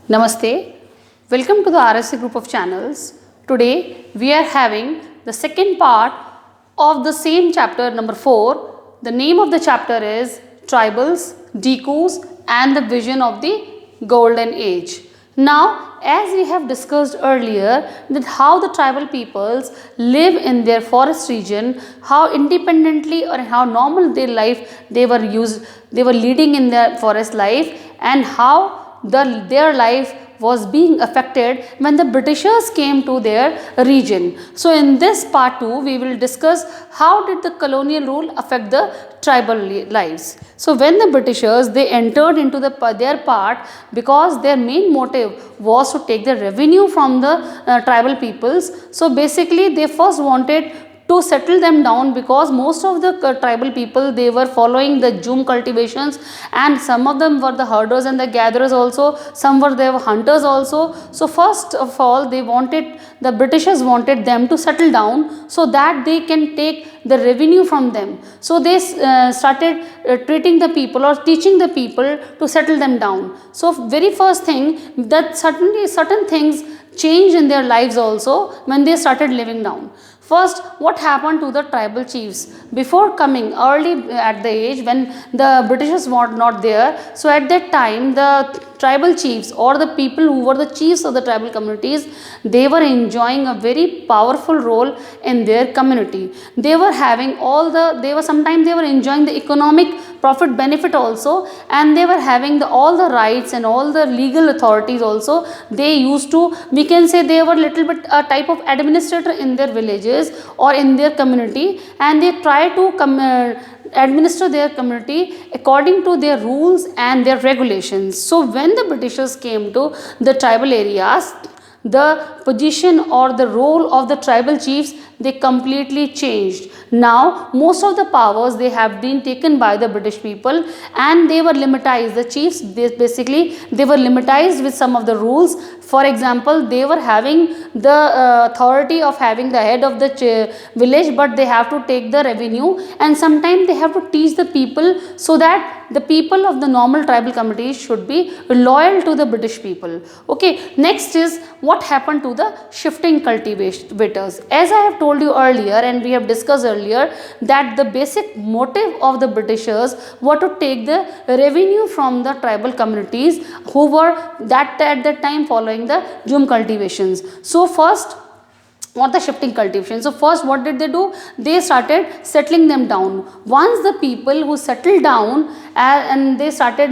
Namaste. Welcome to the RSC group of channels. Today we are having the second part of the same chapter number 4. The name of the chapter is Tribals, Dikus and the Vision of the Golden Age. Now, as we have discussed earlier that how the tribal peoples live in their forest region, how independently or how normal their life they were leading in their forest life, and how their life was being affected when the Britishers came to their region. So in this part 2 we will discuss how did the colonial rule affect the tribal lives. So when the Britishers they entered into their part, because their main motive was to take the revenue from the tribal peoples. So basically they first wanted to settle them down, because most of the tribal people they were following the Jum cultivations, and some of them were the herders and the gatherers also, some were the hunters also. So first of all the Britishers wanted them to settle down so that they can take the revenue from them. So they started treating the people or teaching the people to settle them down. So very first thing that certainly certain things changed in their lives also when they started living down. First, what happened to the tribal chiefs before coming early at the age when the Britishers were not there. So at that time the tribal chiefs or the people who were the chiefs of the tribal communities, they were enjoying a very powerful role in their community. They were having sometimes they were enjoying the economic profit benefit also, and they were having all the rights and all the legal authorities also. They used to, we can say they were little bit a type of administrator in their villages or in their community, and they try to administer their community according to their rules and their regulations. So when the Britishers came to the tribal areas, the position or the role of the tribal chiefs they completely changed. Now most of the powers they have been taken by the British people, and they were limitized. The chiefs they were limitized with some of the rules. For example, they were having the authority of having the head of the village, but they have to take the revenue, and sometimes they have to teach the people so that the people of the normal tribal communities should be loyal to the British people. Okay, next is what happened to the shifting cultivators. As I have told you earlier and we have discussed earlier that the basic motive of the Britishers were to take the revenue from the tribal communities who were at that time following the Jum cultivations. So first, what the shifting cultivation. So first what did they do? They started settling them down. Once the people who settled down and they started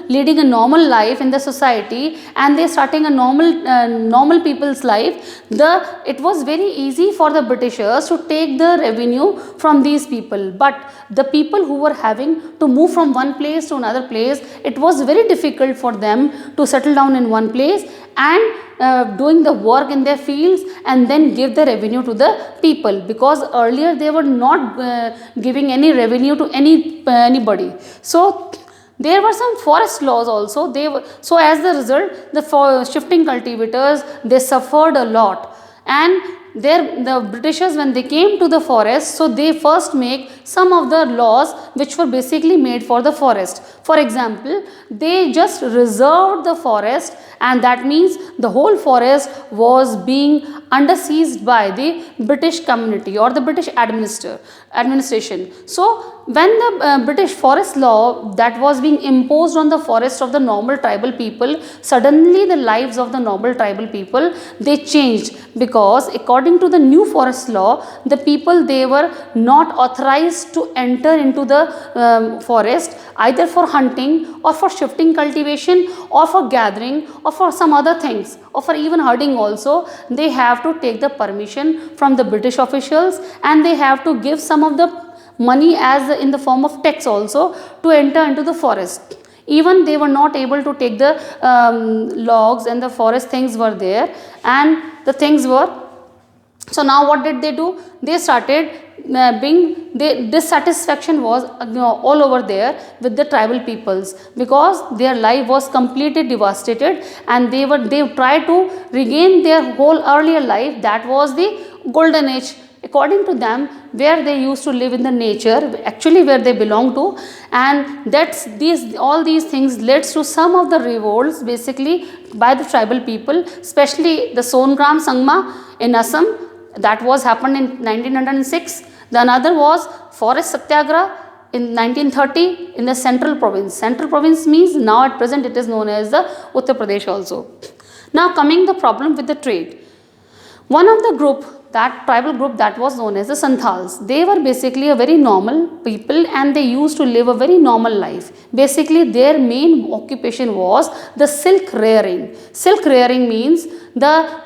leading a normal life in the society, and they starting a normal people's life, it was very easy for the Britishers to take the revenue from these people. But the people who were having to move from one place to another place, it was very difficult for them to settle down in one place and doing the work in their fields and then give the revenue to the people, because earlier they were not giving any revenue to anybody. So there were some forest laws also. So as the result, the shifting cultivators they suffered a lot, and the Britishers when they came to the forest, so they first make some of the laws which were basically made for the forest. For example, they just reserved the forest, and that means the whole forest was being under seized by the British community or the British administration. So when the British forest law that was being imposed on the forest of the normal tribal people, suddenly the lives of the normal tribal people they changed, because according to the new forest law, the people they were not authorized to enter into the forest either for hunting or for shifting cultivation or for gathering or for some other things or for even herding also. They have to take the permission from the British officials, and they have to give some of the money as in the form of tax also to enter into the forest. Even they were not able to take the logs, and the forest things were there, and the things were. So now what did they do? They started dissatisfaction was all over there with the tribal peoples, because their life was completely devastated, and they tried to regain their whole earlier life. That was the golden age according to them, where they used to live in the nature, actually where they belong to, and that's all these things leads to some of the revolts basically by the tribal people, especially the Songram Sangma in Assam, that was happened in 1906. The another was forest satyagraha in 1930 in the central province. Central province means now at present it is known as the Uttar Pradesh also. Now coming the problem with the trade. One of the group, that tribal group that was known as the Santhals, they were basically a very normal people and they used to live a very normal life. Basically their main occupation was the silk rearing. Silk rearing means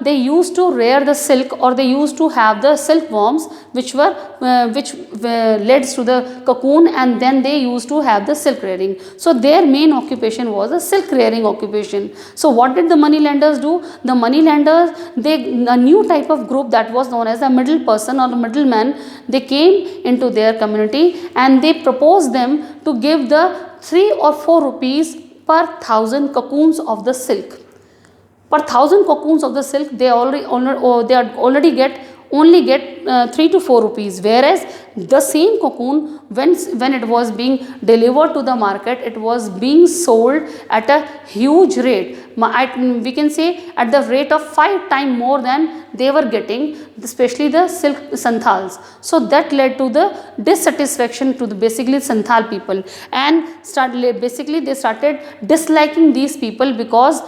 they used to rear the silk, or they used to have the silkworms which led to the cocoon, and then they used to have the silk rearing. So their main occupation was a silk rearing occupation. So what did the money lenders do? The money lenders, a new type of group that was known as the middle person or the middleman, they came into their community and they proposed them to give the 3 or 4 rupees per 1,000 cocoons of the silk. Per 1,000 cocoons of the silk, they already get 3 to 4 rupees, whereas the same cocoon, when it was being delivered to the market, it was being sold at a huge rate. We can say at the rate of 5 times more than they were getting, especially the silk Santhals. So that led to the dissatisfaction to the basically Santhal people, and basically they started disliking these people, because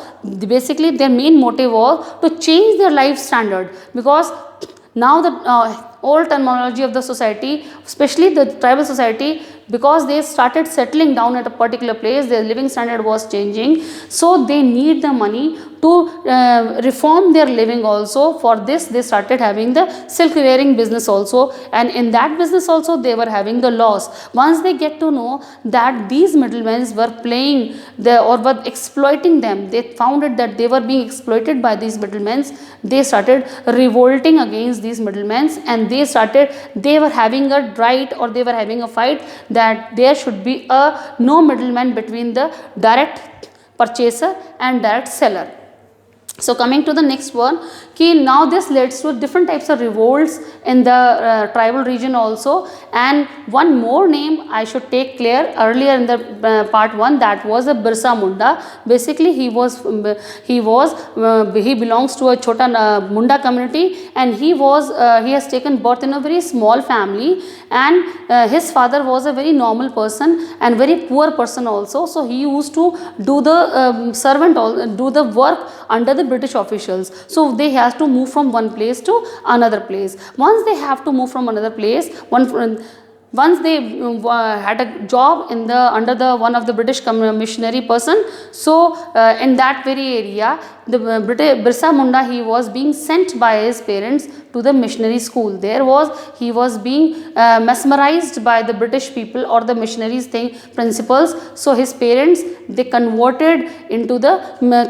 basically their main motive was to change their life standard, because now the old terminology of the society, especially the tribal society, because they started settling down at a particular place, their living standard was changing, so they need the money to reform their living also. For this they started having the silk rearing business also, and in that business also they were having the loss. Once they get to know that these middlemen were playing or were exploiting them, they found it that they were being exploited by these middlemen, they started revolting against these middlemen, and they were having a right, or they were having a fight that there should be no middleman between the direct purchaser and direct seller. So coming to the next one, now this leads to different types of revolts in the tribal region also. And one more name I should take clear earlier in the part 1, that was a Birsa Munda. Basically he belongs to a Chota Munda community, and he has taken birth in a very small family, and his father was a very normal person and very poor person also. So he used to do the do the work under the British officials. So they have to move from one place to another place. Once they have to move from another place, once they had a job under the one of the British missionary person. So in that very area, the Birsa Munda, he was being sent by his parents to the missionary school. He was being mesmerized by the British people or the missionaries principles. So his parents, they converted into the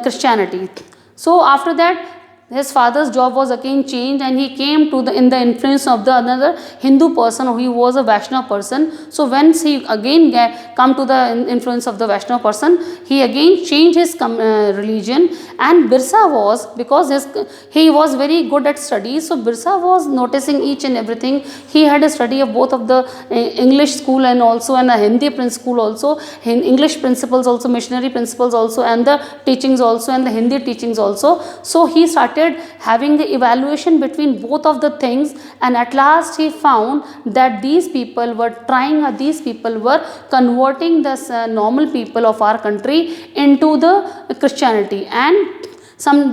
Christianity. So after that, his father's job was again changed, and he came to in the influence of the another Hindu person who was a Vaishnava person. So once he again come to the influence of the Vaishnava person, he again changed his religion. And Birsa was, because he was very good at studies, so Birsa was noticing each and everything. He had a study of both of the English school and also a Hindi school also, English principles also, missionary principles also, and the teachings also, and the Hindi teachings also. So he started having the evaluation between both of the things, and at last he found that these people were converting the normal people of our country into the Christianity, and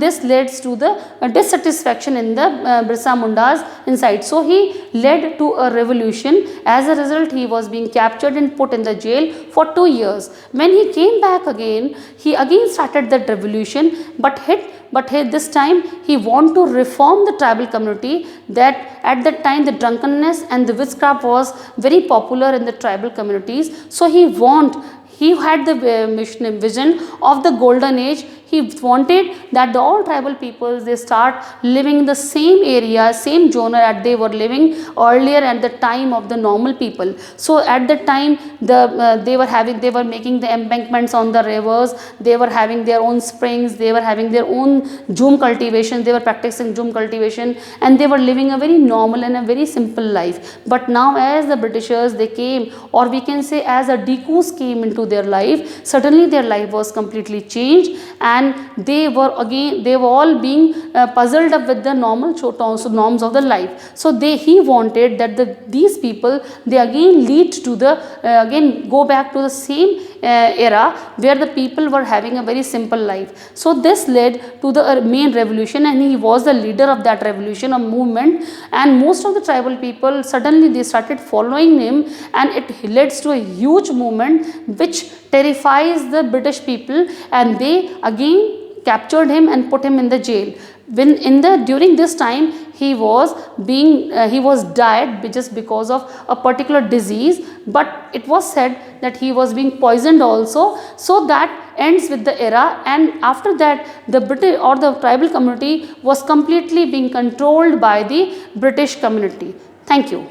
this leads to the dissatisfaction in the Birsa Munda's inside. So he led to a revolution. As a result, he was being captured and put in the jail for 2 years. When he came back again, he again started that revolution, but this time he wanted to reform the tribal community. That at that time the drunkenness and the witchcraft was very popular in the tribal communities. So he had the vision of the golden age. he wanted that the all tribal peoples, they start living in the same area, same zone that they were living earlier at the time of the normal people. So at that time, they were making the embankments on the rivers, they were having their own springs, they were having their own jhum cultivation, they were practicing jhum cultivation, and they were living a very normal and a very simple life. But now as the Britishers, they came, or we can say as a dikus came into their life, suddenly their life was completely changed, and they were all being puzzled up with the normal norms of the life. So he wanted that these people, they again lead to the again go back to the same era where the people were having a very simple life. So this led to the main revolution, and he was the leader of that revolution, a movement, and most of the tribal people suddenly they started following him, and it leads to a huge movement which terrifies the British people, and they again captured him and put him in the jail. During this time, he was died just because of a particular disease, but it was said that he was being poisoned also. So that ends with the era, and after that the British or the tribal community was completely being controlled by the British community. Thank you.